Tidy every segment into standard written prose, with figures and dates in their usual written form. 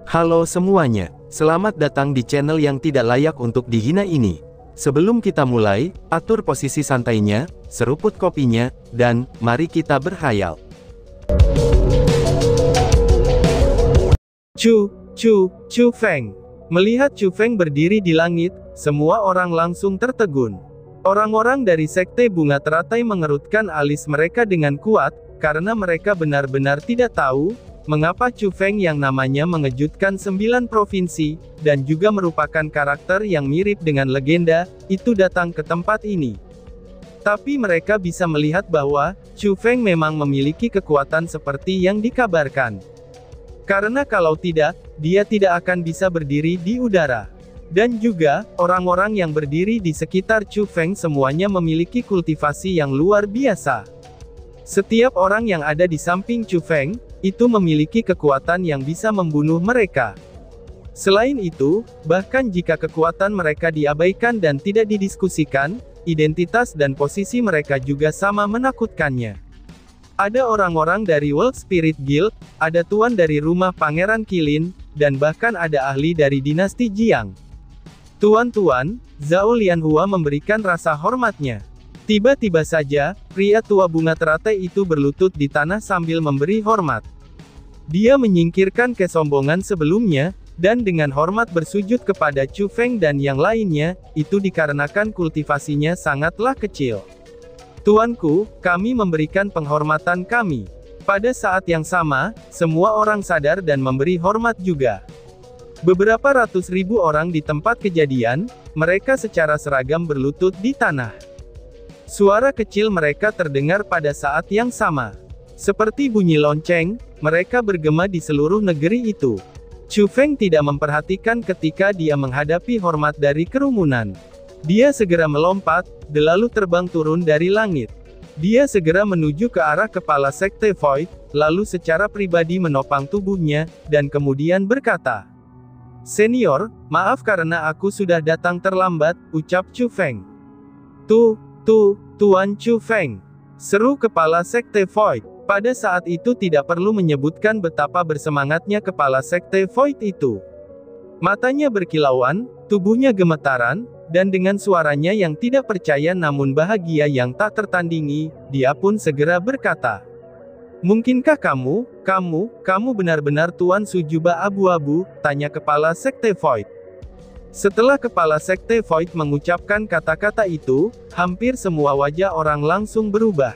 Halo semuanya, selamat datang di channel yang tidak layak untuk dihina ini. Sebelum kita mulai, atur posisi santainya, seruput kopinya, dan mari kita berhayal. Chu Feng. Melihat Chu Feng berdiri di langit, semua orang langsung tertegun. Orang-orang dari Sekte Bunga Teratai mengerutkan alis mereka dengan kuat, karena mereka benar-benar tidak tahu, mengapa Chu Feng yang namanya mengejutkan 9 provinsi, dan juga merupakan karakter yang mirip dengan legenda, itu datang ke tempat ini. Tapi mereka bisa melihat bahwa, Chu Feng memang memiliki kekuatan seperti yang dikabarkan. Karena kalau tidak, dia tidak akan bisa berdiri di udara. Dan juga, orang-orang yang berdiri di sekitar Chu Feng semuanya memiliki kultivasi yang luar biasa. Setiap orang yang ada di samping Chu Feng, itu memiliki kekuatan yang bisa membunuh mereka. Selain itu, bahkan jika kekuatan mereka diabaikan dan tidak didiskusikan, identitas dan posisi mereka juga sama menakutkannya. Ada orang-orang dari World Spirit Guild, ada tuan dari rumah Pangeran Qilin, dan bahkan ada ahli dari dinasti Jiang. Tuan-tuan, Zhao Lianhua memberikan rasa hormatnya. Tiba-tiba saja, pria tua bunga teratai itu berlutut di tanah sambil memberi hormat. Dia menyingkirkan kesombongan sebelumnya, dan dengan hormat bersujud kepada Chu Feng dan yang lainnya, itu dikarenakan kultivasinya sangatlah kecil. Tuanku, kami memberikan penghormatan kami. Pada saat yang sama, semua orang sadar dan memberi hormat juga. Beberapa ratus ribu orang di tempat kejadian, mereka secara seragam berlutut di tanah. Suara kecil mereka terdengar pada saat yang sama. Seperti bunyi lonceng, mereka bergema di seluruh negeri itu. Chu Feng tidak memperhatikan ketika dia menghadapi hormat dari kerumunan. Dia segera melompat, lalu terbang turun dari langit. Dia segera menuju ke arah kepala Sekte Void, lalu secara pribadi menopang tubuhnya, dan kemudian berkata, "Senior, maaf karena aku sudah datang terlambat," ucap Chu Feng. Tuan Chu Feng," seru kepala Sekte Void. Pada saat itu tidak perlu menyebutkan betapa bersemangatnya kepala Sekte Void itu. Matanya berkilauan, tubuhnya gemetaran, dan dengan suaranya yang tidak percaya namun bahagia yang tak tertandingi, dia pun segera berkata, "Mungkinkah kamu benar-benar Tuan Sujuba Abu-Abu?" tanya kepala Sekte Void. Setelah kepala Sekte Void mengucapkan kata-kata itu, hampir semua wajah orang langsung berubah.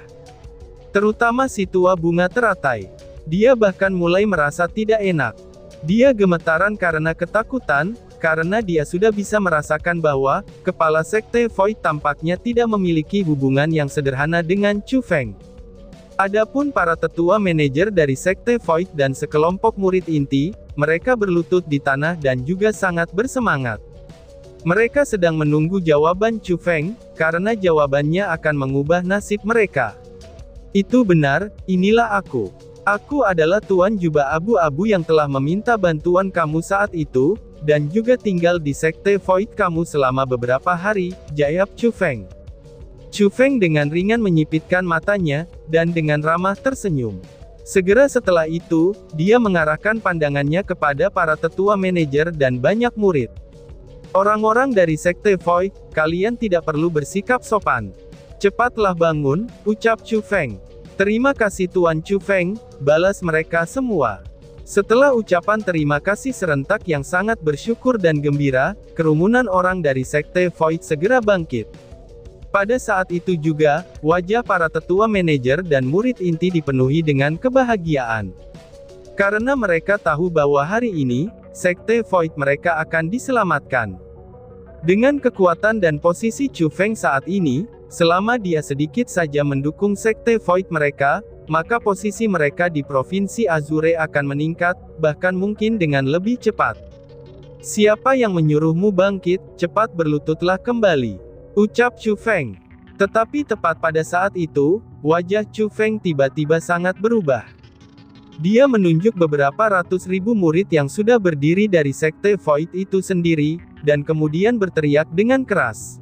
Terutama si tua bunga teratai. Dia bahkan mulai merasa tidak enak. Dia gemetaran karena ketakutan, karena dia sudah bisa merasakan bahwa, kepala Sekte Void tampaknya tidak memiliki hubungan yang sederhana dengan Chu Feng. Adapun para tetua manajer dari Sekte Void dan sekelompok murid inti, mereka berlutut di tanah dan juga sangat bersemangat. Mereka sedang menunggu jawaban Chu Feng, karena jawabannya akan mengubah nasib mereka. Itu benar, inilah aku. Aku adalah Tuan Jubah Abu-Abu yang telah meminta bantuan kamu saat itu, dan juga tinggal di Sekte Void kamu selama beberapa hari, jawab Chu Feng. Chu Feng dengan ringan menyipitkan matanya, dan dengan ramah tersenyum. Segera setelah itu, dia mengarahkan pandangannya kepada para tetua manajer dan banyak murid. "Orang-orang dari Sekte Void, kalian tidak perlu bersikap sopan. Cepatlah bangun," ucap Chu Feng. "Terima kasih Tuan Chu Feng," balas mereka semua. Setelah ucapan terima kasih serentak yang sangat bersyukur dan gembira, kerumunan orang dari Sekte Void segera bangkit. Pada saat itu juga, wajah para tetua manajer dan murid inti dipenuhi dengan kebahagiaan. Karena mereka tahu bahwa hari ini, Sekte Void mereka akan diselamatkan. Dengan kekuatan dan posisi Chu Feng saat ini, selama dia sedikit saja mendukung Sekte Void mereka, maka posisi mereka di Provinsi Azure akan meningkat, bahkan mungkin dengan lebih cepat. "Siapa yang menyuruhmu bangkit, cepat berlututlah kembali," ucap Chu Feng. Tetapi tepat pada saat itu, wajah Chu Feng tiba-tiba sangat berubah. Dia menunjuk beberapa ratus ribu murid yang sudah berdiri dari Sekte Void itu sendiri, dan kemudian berteriak dengan keras.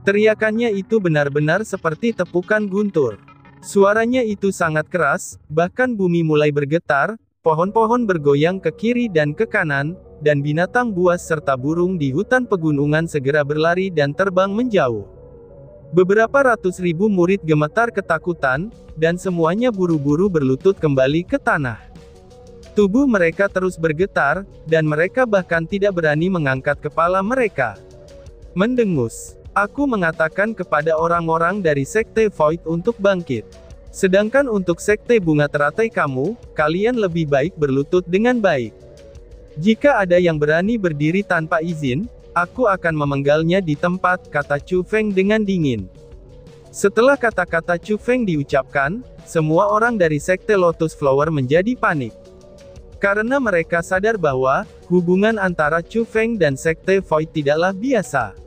Teriakannya itu benar-benar seperti tepukan guntur. Suaranya itu sangat keras, bahkan bumi mulai bergetar, pohon-pohon bergoyang ke kiri dan ke kanan, dan binatang buas serta burung di hutan pegunungan segera berlari dan terbang menjauh. Beberapa ratus ribu murid gemetar ketakutan, dan semuanya buru-buru berlutut kembali ke tanah. Tubuh mereka terus bergetar, dan mereka bahkan tidak berani mengangkat kepala mereka. Mendengus. Aku mengatakan kepada orang-orang dari Sekte Void untuk bangkit. Sedangkan untuk Sekte Bunga Teratai kamu, kalian lebih baik berlutut dengan baik. Jika ada yang berani berdiri tanpa izin, aku akan memenggalnya di tempat, kata Chu Feng dengan dingin. Setelah kata-kata Chu Feng diucapkan, semua orang dari Sekte Lotus Flower menjadi panik. Karena mereka sadar bahwa, hubungan antara Chu Feng dan Sekte Void tidaklah biasa.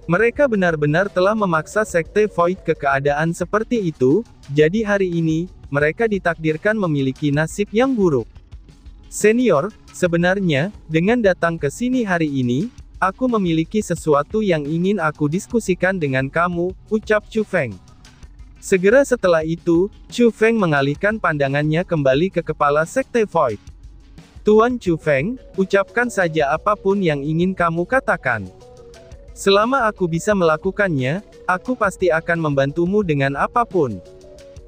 Mereka benar-benar telah memaksa Sekte Void ke keadaan seperti itu, jadi hari ini, mereka ditakdirkan memiliki nasib yang buruk. Senior, sebenarnya, dengan datang ke sini hari ini, aku memiliki sesuatu yang ingin aku diskusikan dengan kamu, ucap Chu Feng. Segera setelah itu, Chu Feng mengalihkan pandangannya kembali ke kepala Sekte Void. Tuan Chu Feng, ucapkan saja apapun yang ingin kamu katakan. Selama aku bisa melakukannya, aku pasti akan membantumu dengan apapun.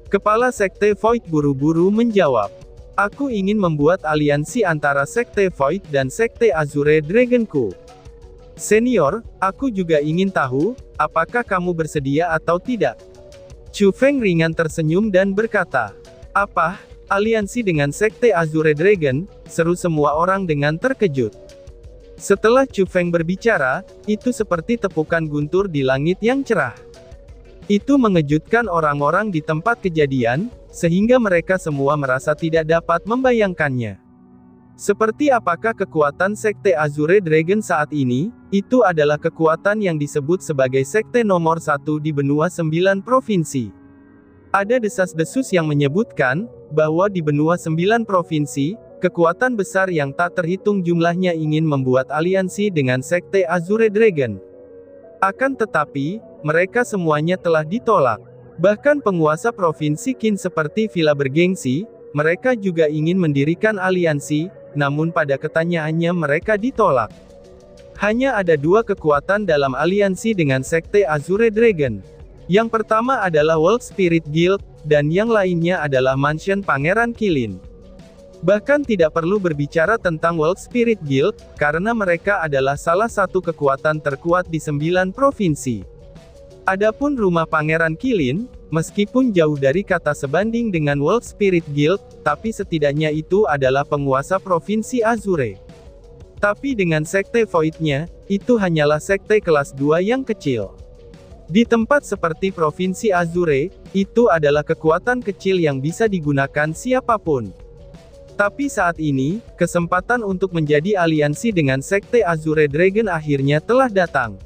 Kepala Sekte Void buru-buru menjawab. Aku ingin membuat aliansi antara Sekte Void dan Sekte Azure Dragonku. Senior, aku juga ingin tahu, apakah kamu bersedia atau tidak? Chu Feng ringan tersenyum dan berkata, apa, aliansi dengan Sekte Azure Dragon, seru semua orang dengan terkejut. Setelah Chu Feng berbicara, itu seperti tepukan guntur di langit yang cerah. Itu mengejutkan orang-orang di tempat kejadian, sehingga mereka semua merasa tidak dapat membayangkannya. Seperti apakah kekuatan Sekte Azure Dragon saat ini, itu adalah kekuatan yang disebut sebagai Sekte nomor 1 di benua 9 provinsi. Ada desas-desus yang menyebutkan, bahwa di benua 9 provinsi, kekuatan besar yang tak terhitung jumlahnya ingin membuat aliansi dengan Sekte Azure Dragon. Akan tetapi, mereka semuanya telah ditolak. Bahkan penguasa provinsi Qin seperti Villa Bergengsi, mereka juga ingin mendirikan aliansi, namun pada ketanyaannya mereka ditolak. Hanya ada dua kekuatan dalam aliansi dengan Sekte Azure Dragon. Yang pertama adalah World Spirit Guild, dan yang lainnya adalah Mansion Pangeran Qilin. Bahkan tidak perlu berbicara tentang World Spirit Guild, karena mereka adalah salah satu kekuatan terkuat di 9 provinsi. Adapun rumah Pangeran Qilin, meskipun jauh dari kata sebanding dengan World Spirit Guild, tapi setidaknya itu adalah penguasa provinsi Azure. Tapi dengan Sekte Void-nya, itu hanyalah sekte kelas 2 yang kecil. Di tempat seperti provinsi Azure, itu adalah kekuatan kecil yang bisa digunakan siapapun. Tapi saat ini, kesempatan untuk menjadi aliansi dengan Sekte Azure Dragon akhirnya telah datang.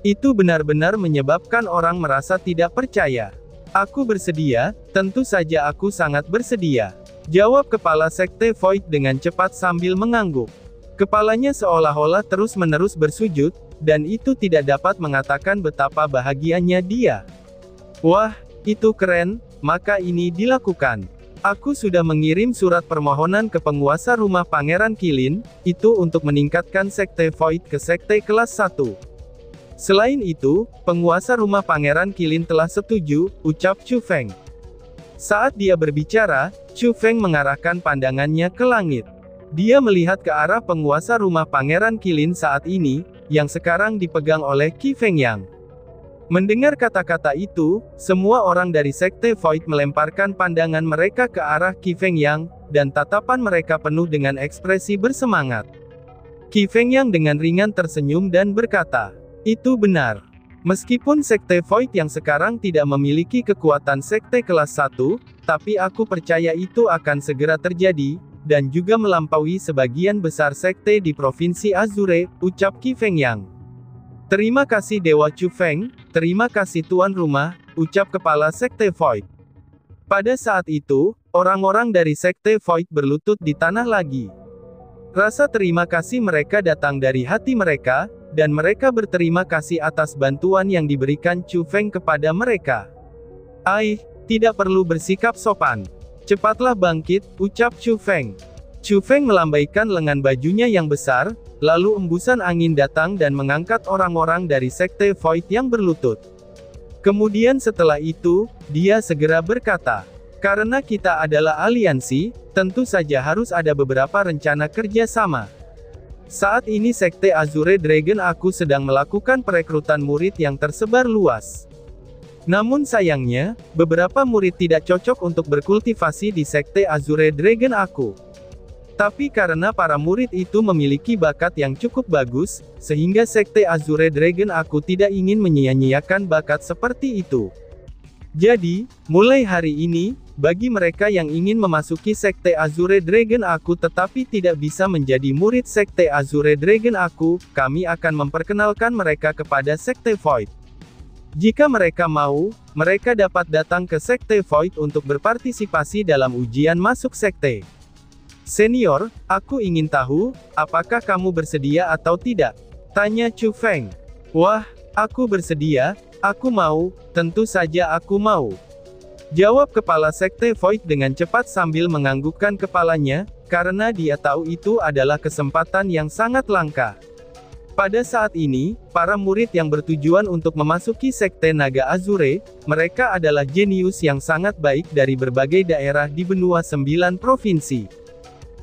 Itu benar-benar menyebabkan orang merasa tidak percaya. Aku bersedia, tentu saja aku sangat bersedia. Jawab kepala Sekte Void dengan cepat sambil mengangguk. Kepalanya seolah-olah terus-menerus bersujud, dan itu tidak dapat mengatakan betapa bahagianya dia. Wah, itu keren, maka ini dilakukan. Aku sudah mengirim surat permohonan ke penguasa rumah Pangeran Qilin, itu untuk meningkatkan Sekte Void ke Sekte kelas 1. Selain itu, penguasa rumah Pangeran Qilin telah setuju, ucap Chu Feng. Saat dia berbicara, Chu Feng mengarahkan pandangannya ke langit. Dia melihat ke arah penguasa rumah Pangeran Qilin saat ini, yang sekarang dipegang oleh Qi Fengyang. Mendengar kata-kata itu, semua orang dari Sekte Void melemparkan pandangan mereka ke arah Qi Fengyang, dan tatapan mereka penuh dengan ekspresi bersemangat. Qi Fengyang dengan ringan tersenyum dan berkata, itu benar. Meskipun Sekte Void yang sekarang tidak memiliki kekuatan Sekte kelas 1, tapi aku percaya itu akan segera terjadi, dan juga melampaui sebagian besar sekte di Provinsi Azure, ucap Qi Fengyang. Terima kasih Dewa Chu Feng, terima kasih Tuan Rumah, ucap kepala Sekte Void. Pada saat itu, orang-orang dari Sekte Void berlutut di tanah lagi. Rasa terima kasih mereka datang dari hati mereka, dan mereka berterima kasih atas bantuan yang diberikan Chu Feng kepada mereka. Tidak perlu bersikap sopan. Cepatlah bangkit, ucap Chu Feng. Chu Feng melambaikan lengan bajunya yang besar, lalu embusan angin datang dan mengangkat orang-orang dari Sekte Void yang berlutut. Kemudian setelah itu, dia segera berkata, karena kita adalah aliansi, tentu saja harus ada beberapa rencana kerja sama. Saat ini Sekte Azure Dragon aku sedang melakukan perekrutan murid yang tersebar luas. Namun sayangnya, beberapa murid tidak cocok untuk berkultivasi di Sekte Azure Dragon aku. Tapi karena para murid itu memiliki bakat yang cukup bagus, sehingga Sekte Azure Dragon aku tidak ingin menyia-nyiakan bakat seperti itu. Jadi, mulai hari ini, bagi mereka yang ingin memasuki Sekte Azure Dragon aku tetapi tidak bisa menjadi murid Sekte Azure Dragon aku, kami akan memperkenalkan mereka kepada Sekte Void. Jika mereka mau, mereka dapat datang ke Sekte Void untuk berpartisipasi dalam ujian masuk sekte. Senior, aku ingin tahu, apakah kamu bersedia atau tidak? Tanya Chu Feng. Wah, aku bersedia, aku mau, tentu saja aku mau. Jawab kepala Sekte Void dengan cepat sambil menganggukkan kepalanya, karena dia tahu itu adalah kesempatan yang sangat langka. Pada saat ini, para murid yang bertujuan untuk memasuki Sekte Naga Azure, mereka adalah jenius yang sangat baik dari berbagai daerah di benua 9 provinsi.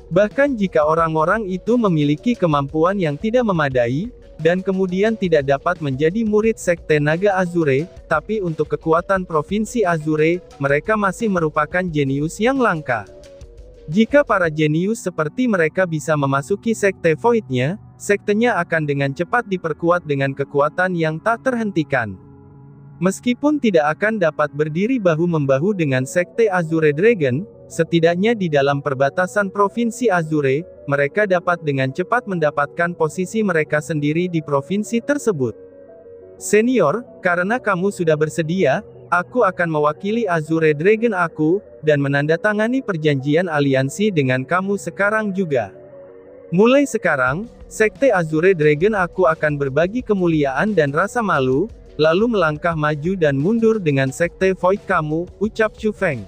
Bahkan jika orang-orang itu memiliki kemampuan yang tidak memadai, dan kemudian tidak dapat menjadi murid Sekte Naga Azure, tapi untuk kekuatan Provinsi Azure, mereka masih merupakan jenius yang langka. Jika para jenius seperti mereka bisa memasuki Sekte Void-nya, sektenya akan dengan cepat diperkuat dengan kekuatan yang tak terhentikan. Meskipun tidak akan dapat berdiri bahu-membahu dengan Sekte Azure Dragon, setidaknya di dalam perbatasan Provinsi Azure, mereka dapat dengan cepat mendapatkan posisi mereka sendiri di provinsi tersebut. Senior, karena kamu sudah bersedia, aku akan mewakili Azure Dragon aku, dan menandatangani perjanjian aliansi dengan kamu sekarang juga. Mulai sekarang, Sekte Azure Dragon aku akan berbagi kemuliaan dan rasa malu, lalu melangkah maju dan mundur dengan Sekte Void kamu, ucap Chu Feng.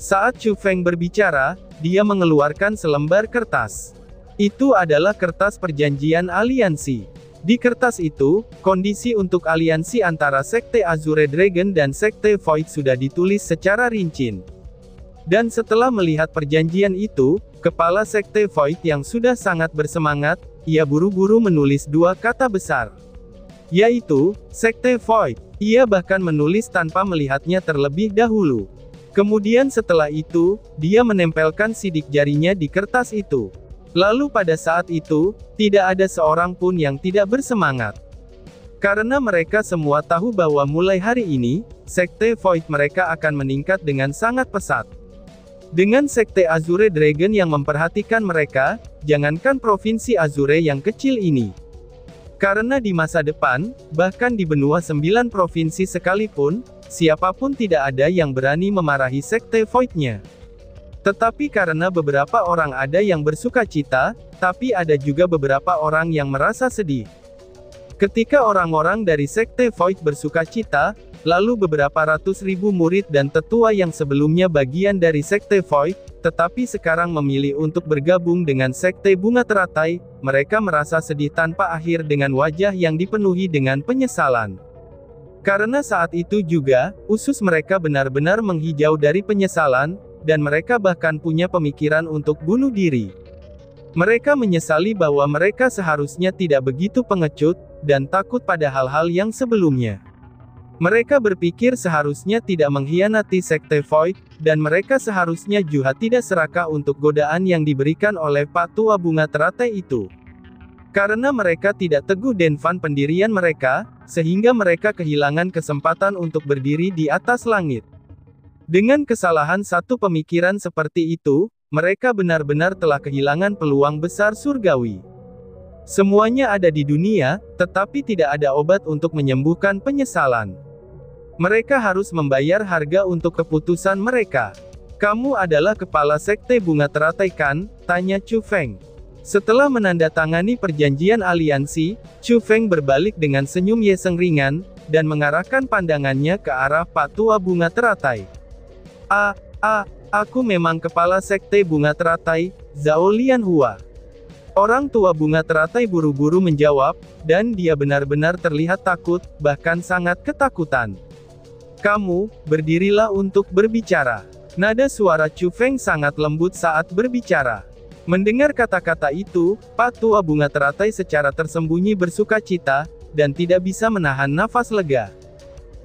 Saat Chu Feng berbicara, dia mengeluarkan selembar kertas. Itu adalah kertas perjanjian aliansi. Di kertas itu, kondisi untuk aliansi antara Sekte Azure Dragon dan Sekte Void sudah ditulis secara rinci. Dan setelah melihat perjanjian itu, kepala Sekte Void yang sudah sangat bersemangat, ia buru-buru menulis dua kata besar. Yaitu, Sekte Void. Ia bahkan menulis tanpa melihatnya terlebih dahulu. Kemudian setelah itu, dia menempelkan sidik jarinya di kertas itu. Lalu pada saat itu, tidak ada seorang pun yang tidak bersemangat. Karena mereka semua tahu bahwa mulai hari ini, Sekte Void mereka akan meningkat dengan sangat pesat. Dengan Sekte Azure Dragon yang memperhatikan mereka, jangankan Provinsi Azure yang kecil ini. Karena di masa depan, bahkan di benua 9 provinsi sekalipun, siapapun tidak ada yang berani memarahi Sekte Void-nya. Tetapi karena beberapa orang ada yang bersuka cita, tapi ada juga beberapa orang yang merasa sedih. Ketika orang-orang dari Sekte Void bersuka cita, lalu beberapa ratus ribu murid dan tetua yang sebelumnya bagian dari Sekte Void, tetapi sekarang memilih untuk bergabung dengan Sekte Bunga Teratai, mereka merasa sedih tanpa akhir dengan wajah yang dipenuhi dengan penyesalan. Karena saat itu juga, usus mereka benar-benar menghijau dari penyesalan, dan mereka bahkan punya pemikiran untuk bunuh diri. Mereka menyesali bahwa mereka seharusnya tidak begitu pengecut, dan takut pada hal-hal yang sebelumnya. Mereka berpikir seharusnya tidak mengkhianati Sekte Void, dan mereka seharusnya juga tidak serakah untuk godaan yang diberikan oleh Pak Tua Bunga Teratai itu. Karena mereka tidak teguh dengan pendirian mereka, sehingga mereka kehilangan kesempatan untuk berdiri di atas langit. Dengan kesalahan satu pemikiran seperti itu, mereka benar-benar telah kehilangan peluang besar surgawi. Semuanya ada di dunia, tetapi tidak ada obat untuk menyembuhkan penyesalan. Mereka harus membayar harga untuk keputusan mereka. Kamu adalah kepala Sekte Bunga Teratai kan? Tanya Chu Feng. Setelah menandatangani perjanjian aliansi, Chu Feng berbalik dengan senyum yeseng ringan, dan mengarahkan pandangannya ke arah Pak Tua Bunga Teratai. Aku memang kepala sekte bunga teratai, Zhao Lianhua. Orang tua bunga teratai buru-buru menjawab, dan dia benar-benar terlihat takut, bahkan sangat ketakutan. Kamu, berdirilah untuk berbicara. Nada suara Chu Feng sangat lembut saat berbicara. Mendengar kata-kata itu, Pak Tua bunga teratai secara tersembunyi bersukacita, dan tidak bisa menahan nafas lega.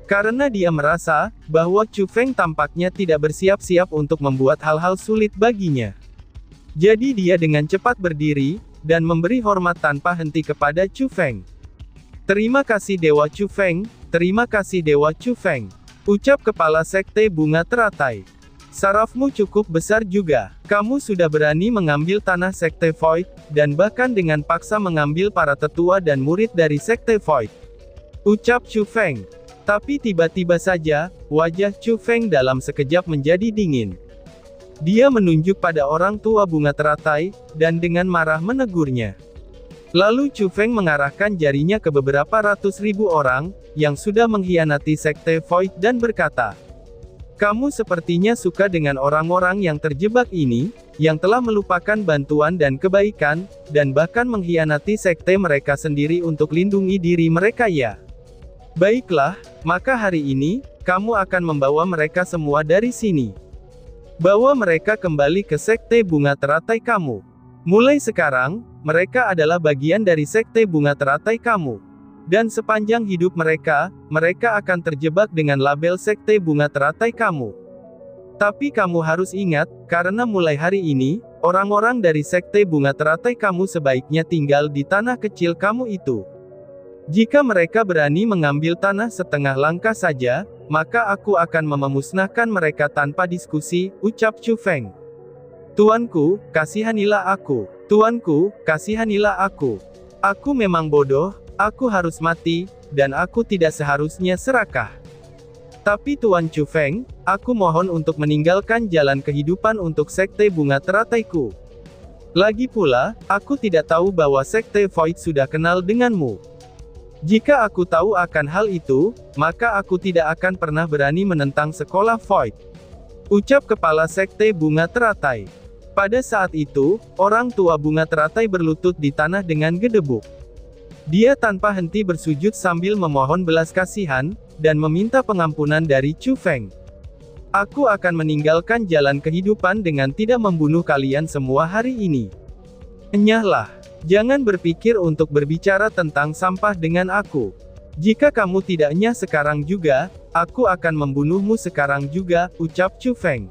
Karena dia merasa, bahwa Chu Feng tampaknya tidak bersiap-siap untuk membuat hal-hal sulit baginya. Jadi dia dengan cepat berdiri, dan memberi hormat tanpa henti kepada Chu Feng. Terima kasih Dewa Chu Feng, terima kasih Dewa Chu Feng. Ucap kepala sekte bunga teratai. Sarafmu cukup besar juga. Kamu sudah berani mengambil tanah sekte Void, dan bahkan dengan paksa mengambil para tetua dan murid dari sekte Void. Ucap Chu Feng. Tapi tiba-tiba saja, wajah Chu Feng dalam sekejap menjadi dingin. Dia menunjuk pada orang tua bunga teratai, dan dengan marah menegurnya. Lalu Chu Feng mengarahkan jarinya ke beberapa ratus ribu orang, yang sudah mengkhianati sekte Void dan berkata, kamu sepertinya suka dengan orang-orang yang terjebak ini, yang telah melupakan bantuan dan kebaikan, dan bahkan mengkhianati sekte mereka sendiri untuk lindungi diri mereka ya. Baiklah, maka hari ini, kamu akan membawa mereka semua dari sini. Bawa mereka kembali ke sekte bunga teratai kamu. Mulai sekarang, mereka adalah bagian dari sekte bunga teratai kamu. Dan sepanjang hidup mereka, mereka akan terjebak dengan label sekte bunga teratai kamu. Tapi kamu harus ingat, karena mulai hari ini, orang-orang dari sekte bunga teratai kamu sebaiknya tinggal di tanah kecil kamu itu. Jika mereka berani mengambil tanah setengah langkah saja, maka aku akan memusnahkan mereka tanpa diskusi, ucap Chu Feng. Tuanku, kasihanilah aku. Tuanku, kasihanilah aku. Aku memang bodoh, aku harus mati, dan aku tidak seharusnya serakah. Tapi Tuan Chu Feng, aku mohon untuk meninggalkan jalan kehidupan untuk sekte bunga terataiku. Lagi pula, aku tidak tahu bahwa sekte Void sudah kenal denganmu. Jika aku tahu akan hal itu, maka aku tidak akan pernah berani menentang sekolah Void. Ucap kepala sekte bunga teratai. Pada saat itu, orang tua bunga teratai berlutut di tanah dengan gedebuk. Dia tanpa henti bersujud sambil memohon belas kasihan, dan meminta pengampunan dari Chu Feng. Aku akan meninggalkan jalan kehidupan dengan tidak membunuh kalian semua hari ini. Enyahlah. Jangan berpikir untuk berbicara tentang sampah dengan aku. Jika kamu tidak enyah sekarang juga, aku akan membunuhmu sekarang juga, ucap Chu Feng.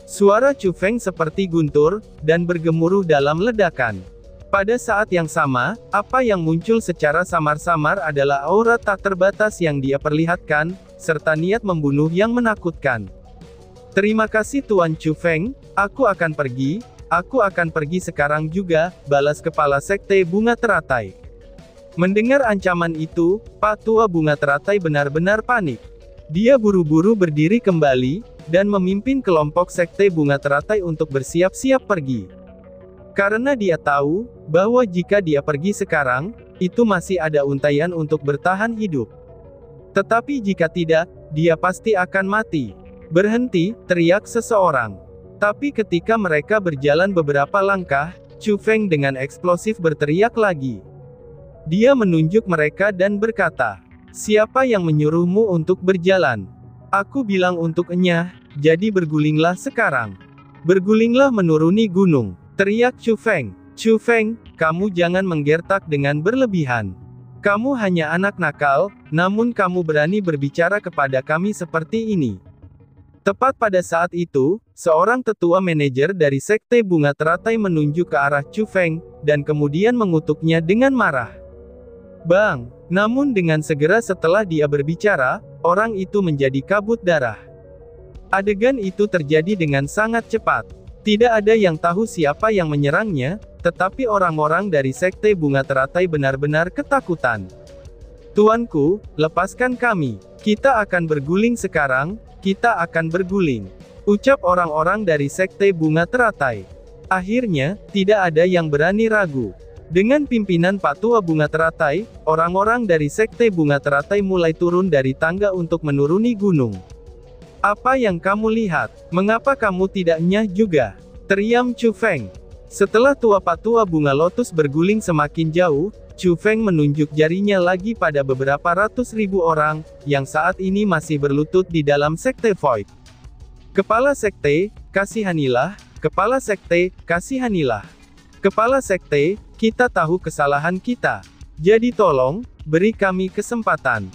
Suara Chu Feng seperti guntur, dan bergemuruh dalam ledakan. Pada saat yang sama, apa yang muncul secara samar-samar adalah aura tak terbatas yang dia perlihatkan, serta niat membunuh yang menakutkan. Terima kasih Tuan Chu Feng, aku akan pergi. Aku akan pergi sekarang juga, balas kepala sekte bunga teratai. Mendengar ancaman itu, Pak Tua bunga teratai benar-benar panik. Dia buru-buru berdiri kembali, dan memimpin kelompok sekte bunga teratai untuk bersiap-siap pergi. Karena dia tahu, bahwa jika dia pergi sekarang, itu masih ada untaian untuk bertahan hidup. Tetapi jika tidak, dia pasti akan mati. Berhenti, teriak seseorang. Tapi ketika mereka berjalan beberapa langkah, Chu Feng dengan eksplosif berteriak lagi. Dia menunjuk mereka dan berkata, siapa yang menyuruhmu untuk berjalan? Aku bilang untuk enyah, jadi bergulinglah sekarang. Bergulinglah menuruni gunung, teriak Chu Feng. Chu Feng, kamu jangan menggertak dengan berlebihan. Kamu hanya anak nakal, namun kamu berani berbicara kepada kami seperti ini. Tepat pada saat itu, seorang tetua manajer dari sekte bunga teratai menunjuk ke arah Chu Feng, dan kemudian mengutuknya dengan marah. Bang! Namun dengan segera setelah dia berbicara, orang itu menjadi kabut darah. Adegan itu terjadi dengan sangat cepat. Tidak ada yang tahu siapa yang menyerangnya, tetapi orang-orang dari sekte bunga teratai benar-benar ketakutan. Tuanku, lepaskan kami. Kita akan berguling sekarang. Kita akan berguling. Ucap orang-orang dari sekte bunga teratai. Akhirnya, tidak ada yang berani ragu. Dengan pimpinan Pak Tua bunga teratai, orang-orang dari sekte bunga teratai mulai turun dari tangga untuk menuruni gunung. Apa yang kamu lihat? Mengapa kamu tidak nyah juga? Teriam Chu Feng. Setelah tua patua bunga lotus berguling semakin jauh, Chu Feng menunjuk jarinya lagi pada beberapa ratus ribu orang, yang saat ini masih berlutut di dalam sekte Void. Kepala sekte, kasihanilah. Kepala sekte, kasihanilah. Kepala sekte, kita tahu kesalahan kita. Jadi tolong, beri kami kesempatan.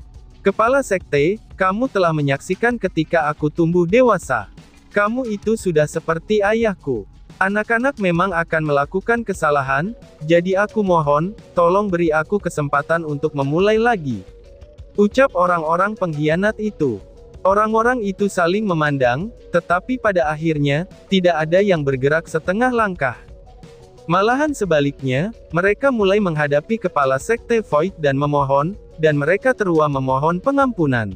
Kepala sekte, kamu telah menyaksikan ketika aku tumbuh dewasa. Kamu itu sudah seperti ayahku. Anak-anak memang akan melakukan kesalahan, jadi aku mohon, tolong beri aku kesempatan untuk memulai lagi. Ucap orang-orang pengkhianat itu. Orang-orang itu saling memandang, tetapi pada akhirnya, tidak ada yang bergerak setengah langkah. Malahan sebaliknya, mereka mulai menghadapi kepala sekte Void dan memohon, dan mereka terua memohon pengampunan.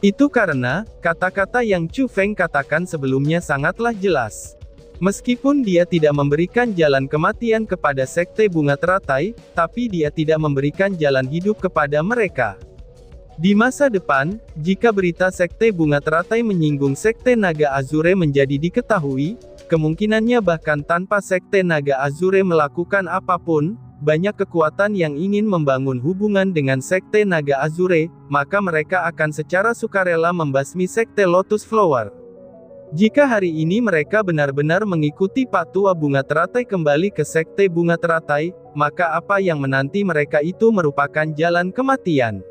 Itu karena, kata-kata yang Chu Feng katakan sebelumnya sangatlah jelas. Meskipun dia tidak memberikan jalan kematian kepada sekte bunga teratai, tapi dia tidak memberikan jalan hidup kepada mereka. Di masa depan, jika berita sekte bunga teratai menyinggung sekte naga Azure menjadi diketahui, kemungkinannya bahkan tanpa sekte naga Azure melakukan apapun, banyak kekuatan yang ingin membangun hubungan dengan sekte naga Azure, maka mereka akan secara sukarela membasmi sekte Lotus Flower. Jika hari ini mereka benar-benar mengikuti patua bunga teratai kembali ke sekte bunga teratai, maka apa yang menanti mereka itu merupakan jalan kematian.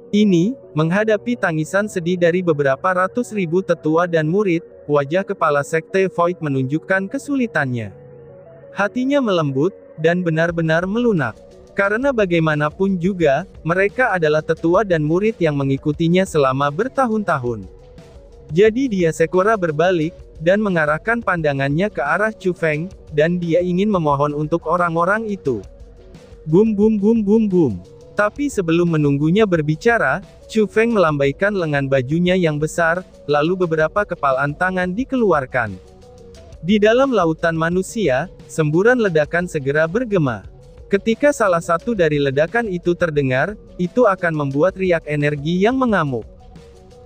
Ini, menghadapi tangisan sedih dari beberapa ratus ribu tetua dan murid, wajah kepala sekte Void menunjukkan kesulitannya. Hatinya melembut, dan benar-benar melunak. Karena bagaimanapun juga, mereka adalah tetua dan murid yang mengikutinya selama bertahun-tahun. Jadi dia segera berbalik, dan mengarahkan pandangannya ke arah Chu Feng, dan dia ingin memohon untuk orang-orang itu. Bum bum bum bum bum. Tapi sebelum menunggunya berbicara, Chu Feng melambaikan lengan bajunya yang besar, lalu beberapa kepalan tangan dikeluarkan. Di dalam lautan manusia, semburan ledakan segera bergema. Ketika salah satu dari ledakan itu terdengar, itu akan membuat riak energi yang mengamuk.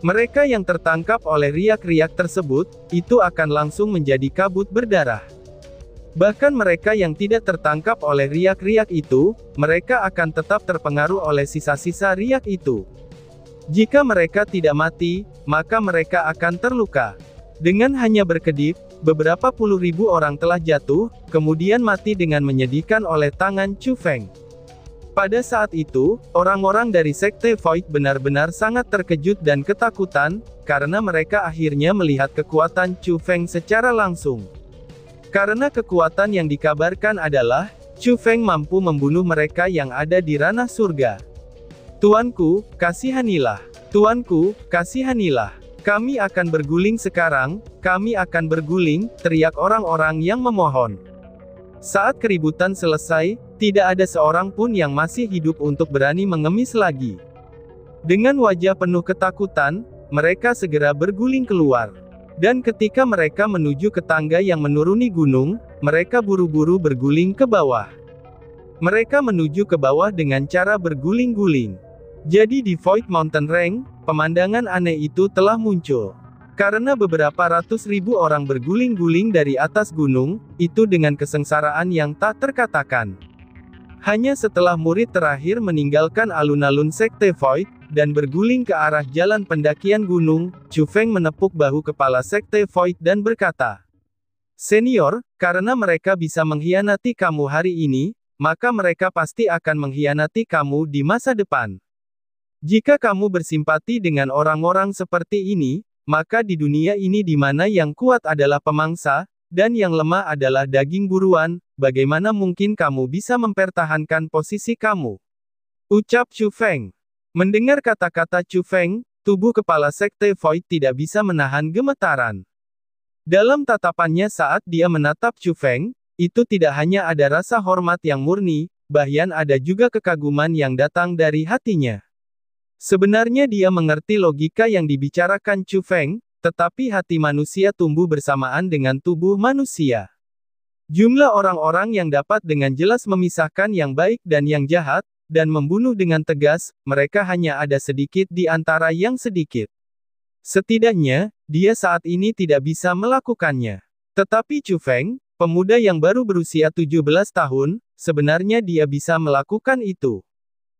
Mereka yang tertangkap oleh riak-riak tersebut, itu akan langsung menjadi kabut berdarah. Bahkan mereka yang tidak tertangkap oleh riak-riak itu, mereka akan tetap terpengaruh oleh sisa-sisa riak itu. Jika mereka tidak mati, maka mereka akan terluka. Dengan hanya berkedip, beberapa puluh ribu orang telah jatuh, kemudian mati dengan menyedihkan oleh tangan Chu Feng. Pada saat itu, orang-orang dari sekte Void benar-benar sangat terkejut dan ketakutan, karena mereka akhirnya melihat kekuatan Chu Feng secara langsung. Karena kekuatan yang dikabarkan adalah, Chu Feng mampu membunuh mereka yang ada di ranah surga. Tuanku, kasihanilah. Tuanku, kasihanilah. Kami akan berguling sekarang, kami akan berguling, teriak orang-orang yang memohon. Saat keributan selesai, tidak ada seorang pun yang masih hidup untuk berani mengemis lagi. Dengan wajah penuh ketakutan, mereka segera berguling keluar. Dan ketika mereka menuju ke tangga yang menuruni gunung, mereka buru-buru berguling ke bawah. Mereka menuju ke bawah dengan cara berguling-guling. Jadi di Void Mountain Range, pemandangan aneh itu telah muncul. Karena beberapa ratus ribu orang berguling-guling dari atas gunung, itu dengan kesengsaraan yang tak terkatakan. Hanya setelah murid terakhir meninggalkan alun-alun sekte Void, dan berguling ke arah jalan pendakian gunung, Chu Feng menepuk bahu kepala sekte Void dan berkata, "Senior, karena mereka bisa mengkhianati kamu hari ini, maka mereka pasti akan mengkhianati kamu di masa depan. Jika kamu bersimpati dengan orang-orang seperti ini, maka di dunia ini di mana yang kuat adalah pemangsa, dan yang lemah adalah daging buruan, bagaimana mungkin kamu bisa mempertahankan posisi kamu?" Ucap Chu Feng. Mendengar kata-kata Chu Feng, tubuh kepala sekte Void tidak bisa menahan gemetaran. Dalam tatapannya saat dia menatap Chu Feng, itu tidak hanya ada rasa hormat yang murni, bahkan ada juga kekaguman yang datang dari hatinya. Sebenarnya dia mengerti logika yang dibicarakan Chu Feng, tetapi hati manusia tumbuh bersamaan dengan tubuh manusia. Jumlah orang-orang yang dapat dengan jelas memisahkan yang baik dan yang jahat, dan membunuh dengan tegas, mereka hanya ada sedikit di antara yang sedikit. Setidaknya, dia saat ini tidak bisa melakukannya. Tetapi Chu Feng, pemuda yang baru berusia 17 tahun, sebenarnya dia bisa melakukan itu.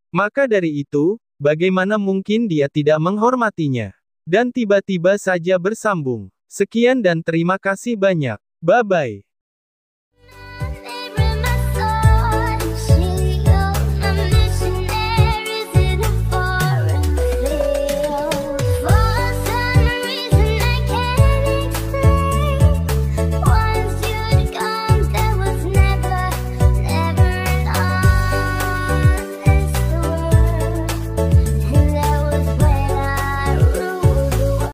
Maka dari itu, bagaimana mungkin dia tidak menghormatinya? Dan tiba-tiba saja bersambung. Sekian dan terima kasih banyak. Bye-bye.